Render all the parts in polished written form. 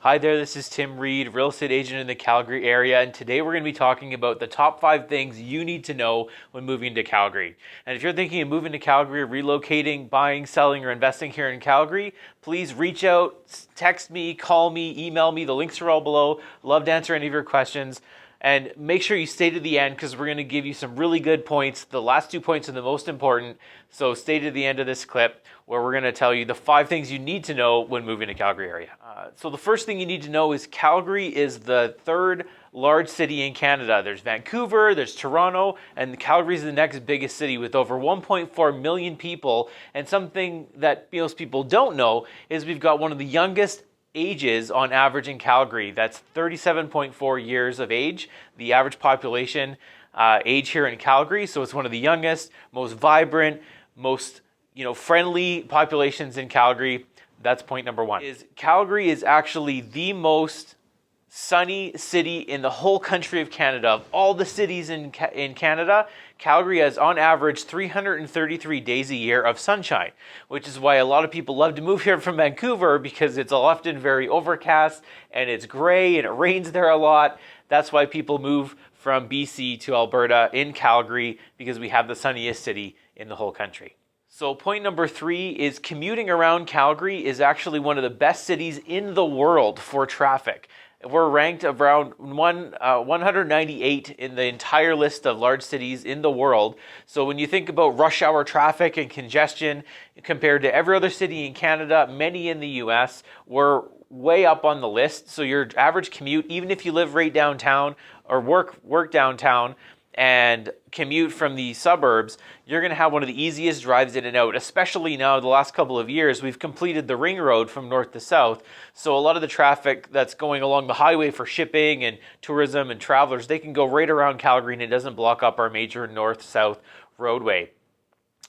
Hi there, this is Tim Reid, real estate agent in the Calgary area, and today we're going to be talking about the top 5 things you need to know when moving to Calgary. And if you're thinking of moving to Calgary, relocating, buying, selling, or investing here in Calgary, please reach out, text me, call me, email me. The links are all below. Love to answer any of your questions. And make sure you stay to the end because we're going to give you some really good points. The last 2 points are the most important. So stay to the end of this clip where we're going to tell you the 5 things you need to know when moving to Calgary area. So the first thing you need to know is Calgary is the 3rd large city in Canada. There's Vancouver, there's Toronto, and Calgary is the next biggest city with over 1.4 million people. And something that most people don't know is we've got one of the youngest ages on average in Calgary. That's 37.4 years of age, the average population age here in Calgary. So it's one of the youngest, most vibrant, most friendly populations in Calgary. That's point number 1. Calgary is actually the most sunny city in the whole country of Canada. Of all the cities in Canada, Calgary has on average 333 days a year of sunshine, which is why a lot of people love to move here from Vancouver because it's often very overcast and it's gray and it rains there a lot. That's why people move from BC to Alberta in Calgary, because we have the sunniest city in the whole country. So point number 3 is commuting around Calgary is actually one of the best cities in the world for traffic. We're ranked around 198 in the entire list of large cities in the world. So when you think about rush hour traffic and congestion compared to every other city in Canada, many in the US, we're way up on the list. So your average commute, even if you live right downtown or work downtown and commute from the suburbs, you're going to have one of the easiest drives in and out, especially now the last couple of years. We've completed the ring road from north to south. So a lot of the traffic that's going along the highway for shipping and tourism and travelers, they can go right around Calgary and it doesn't block up our major north-south roadway.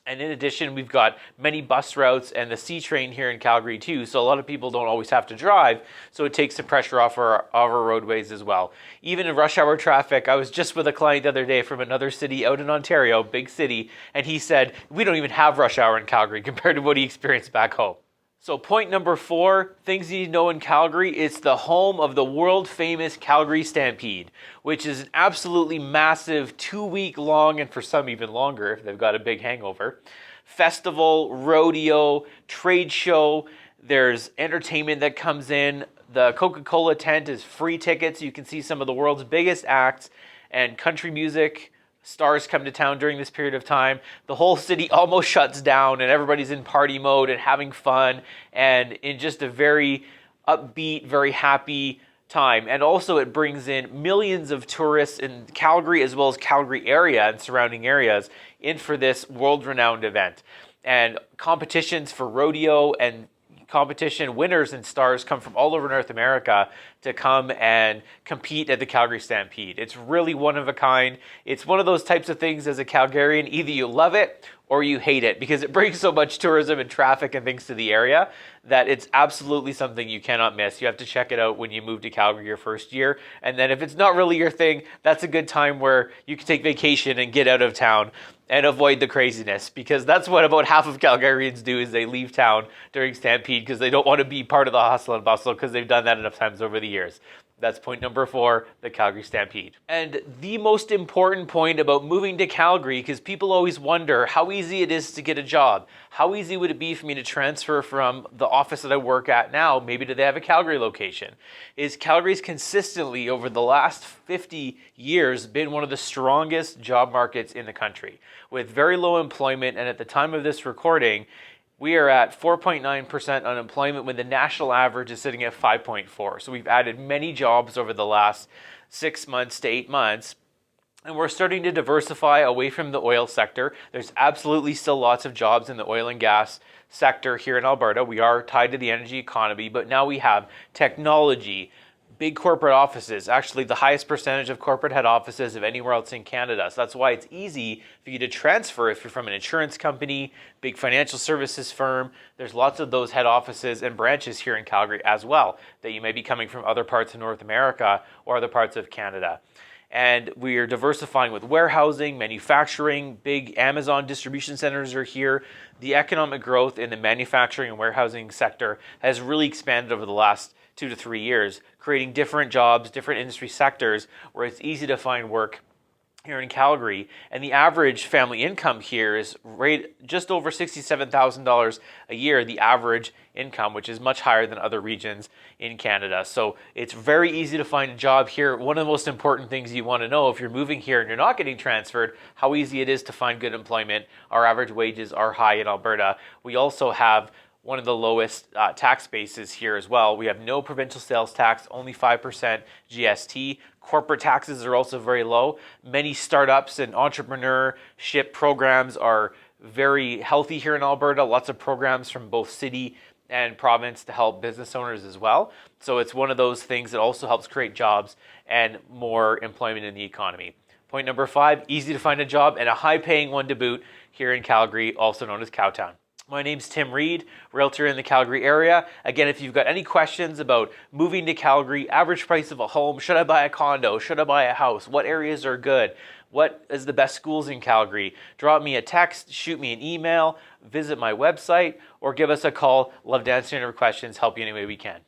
And in addition, we've got many bus routes and the C train here in Calgary too. So a lot of people don't always have to drive. So it takes the pressure off our roadways as well. Even in rush hour traffic, I was just with a client the other day from another city out in Ontario, big city. And he said, we don't even have rush hour in Calgary compared to what he experienced back home. So point number 4, things you need to know in Calgary, it's the home of the world famous Calgary Stampede, which is an absolutely massive 2-week long, and for some even longer if they've got a big hangover, festival, rodeo, trade show. There's entertainment that comes in. The Coca-Cola tent is free tickets. You can see some of the world's biggest acts, and country music stars come to town during this period of time. The whole city almost shuts down and everybody's in party mode and having fun and in just a very upbeat, very happy time. And also it brings in millions of tourists in Calgary as well as Calgary area and surrounding areas in for this world-renowned event. And competitions for rodeo and competition winners and stars come from all over North America to come and compete at the Calgary Stampede. It's really one of a kind. It's one of those types of things as a Calgarian, either you love it or you hate it because it brings so much tourism and traffic and things to the area that it's absolutely something you cannot miss. You have to check it out when you move to Calgary your first year. And then if it's not really your thing, that's a good time where you can take vacation and get out of town and avoid the craziness, because that's what about half of Calgarians do is they leave town during Stampede because they don't want to be part of the hustle and bustle because they've done that enough times over the years. That's point number 4, the Calgary Stampede. And the most important point about moving to Calgary, because people always wonder how easy it is to get a job. How easy would it be for me to transfer from the office that I work at now, maybe do they have a Calgary location? Is Calgary's consistently over the last 50 years been one of the strongest job markets in the country with very low employment, and at the time of this recording, we are at 4.9% unemployment when the national average is sitting at 5.4. So we've added many jobs over the last 6 months to 8 months. And we're starting to diversify away from the oil sector. There's absolutely still lots of jobs in the oil and gas sector here in Alberta. We are tied to the energy economy, but now we have technology, big corporate offices, actually the highest percentage of corporate head offices of anywhere else in Canada. So that's why it's easy for you to transfer if you're from an insurance company, big financial services firm. There's lots of those head offices and branches here in Calgary as well that you may be coming from other parts of North America or other parts of Canada. And we are diversifying with warehousing, manufacturing, big Amazon distribution centers are here. The economic growth in the manufacturing and warehousing sector has really expanded over the last 2 to 3 years, creating different jobs, different industry sectors where it's easy to find work here in Calgary. And the average family income here is just over $67,000 a year, the average income, which is much higher than other regions in Canada. So it's very easy to find a job here. One of the most important things you want to know if you're moving here and you're not getting transferred, how easy it is to find good employment. Our average wages are high in Alberta. We also have one of the lowest tax bases here as well. We have no provincial sales tax, only 5% GST. Corporate taxes are also very low. Many startups and entrepreneurship programs are very healthy here in Alberta. Lots of programs from both city and province to help business owners as well. So it's one of those things that also helps create jobs and more employment in the economy. Point number 5, easy to find a job and a high-paying one to boot here in Calgary, also known as Cowtown. My name's Tim Reid, Realtor in the Calgary area. Again, if you've got any questions about moving to Calgary, average price of a home, should I buy a condo, should I buy a house, what areas are good, what is the best schools in Calgary, drop me a text, shoot me an email, visit my website, or give us a call. Love to answer any questions, help you any way we can.